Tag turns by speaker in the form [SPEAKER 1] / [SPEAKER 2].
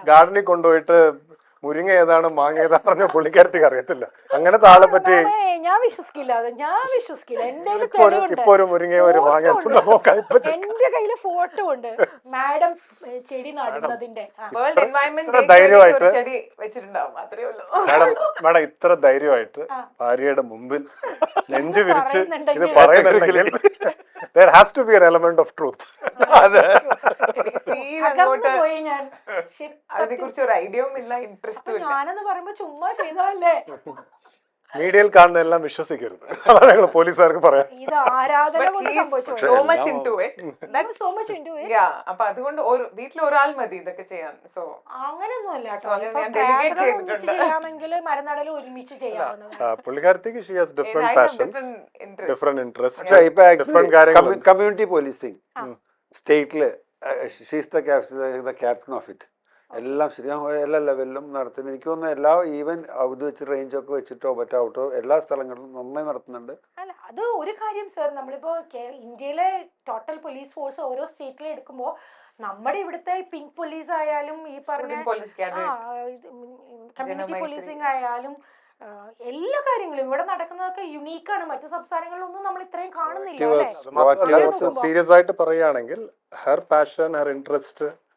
[SPEAKER 1] ഗാർഡനിൽ കൊണ്ടുപോയിട്ട് മുരിങ്ങ ഏതാണ് മാങ്ങ ഏതാണെന്ന് പറഞ്ഞ പുള്ളിക്കാരത്തിക്ക് അറിയത്തില്ല. അങ്ങനത്തെ ആളെ പറ്റി
[SPEAKER 2] ഞാൻ വിശ്വസിക്കില്ല. എന്റെ
[SPEAKER 1] ഇപ്പൊ ഒരു മുരിങ്ങയോ ഒരു മാങ്ങ നോക്കാം.
[SPEAKER 2] എന്റെ കയ്യില് ഫോട്ടോ ഉണ്ട് മാഡം ചെടി നടുന്നതിന്റെ.
[SPEAKER 1] ധൈര്യമായിട്ട് മാഡം ഇത്ര ധൈര്യമായിട്ട് ഭാര്യയുടെ മുമ്പിൽ നെഞ്ചു വിരിച്ച് ഇത് പറയുന്നുണ്ടെങ്കിൽ there has to be an element of truth.
[SPEAKER 3] അതിനെ കുറിച്ച് ഒരു ഐഡിയയും ഇല്ല, ഇൻട്രസ്റ്റും ഇല്ല.
[SPEAKER 2] ഞാനെന്ന് പറയുമ്പോ ചുമ്മാ ചെയ്തല്ലേ.
[SPEAKER 1] മീഡിയയിൽ കാണുന്നതെല്ലാം വിശ്വസിക്കരുത്, അതാണ് ഞങ്ങൾ പോലീസുകാർക്ക് പറയാം.
[SPEAKER 2] ഇത് ആരാധന കൊണ്ട് സംഭവിച്ചു.
[SPEAKER 3] അപ്പൊ അതുകൊണ്ട് വീട്ടിൽ ഒരാൾ മതി ഇതൊക്കെ ചെയ്യാൻ. സോ
[SPEAKER 2] അങ്ങനെയൊന്നും അല്ല മരനടൽ ഒരുമിച്ച് ചെയ്യാവുന്നത്.
[SPEAKER 1] പുള്ളിക്കാരത്തേക്ക് she has different passions, different interests.
[SPEAKER 4] Community policing സ്റ്റേറ്റില് she's the captain of it. എല്ലാം ശരിയായ എല്ലാ ലെവലിലും നടത്തുന്നു. എനിക്ക് തോന്നുന്നു എല്ലാ ഈവൻ ഇത് വെച്ച് റേഞ്ചൊക്കെ വെച്ചിട്ടോ മറ്റോ എല്ലാ സ്ഥലങ്ങളിലും നന്നായി നടത്തുന്നുണ്ട്.
[SPEAKER 2] അല്ല അത് ഒരു കാര്യം സർ, നമ്മളിപ്പോ ഇന്ത്യയിലെ ടോട്ടൽ പോലീസ് ഫോഴ്സ് ഓരോ സ്റ്റേറ്റിലും എടുക്കുമ്പോ നമ്മുടെ ഇവിടുത്തെ പിങ്ക് പോലീസ് ആയാലും ഈ പറഞ്ഞ കമ്മ്യൂണിറ്റി പോലീസിംഗ് ആയാലും എല്ലാ കാര്യങ്ങളും ഇവിടെ നടക്കുന്നതൊക്കെ യുണീക്കാണ്. മറ്റു സംസ്ഥാനങ്ങളിലൊന്നും നമ്മൾ ഇത്രയും കാണുന്നില്ല.
[SPEAKER 1] സീരിയസ് ആയിട്ട് പറയുകയാണെങ്കിൽ ഹെർ പാഷൻ, ഹെർ ഇൻട്രസ്റ്റ്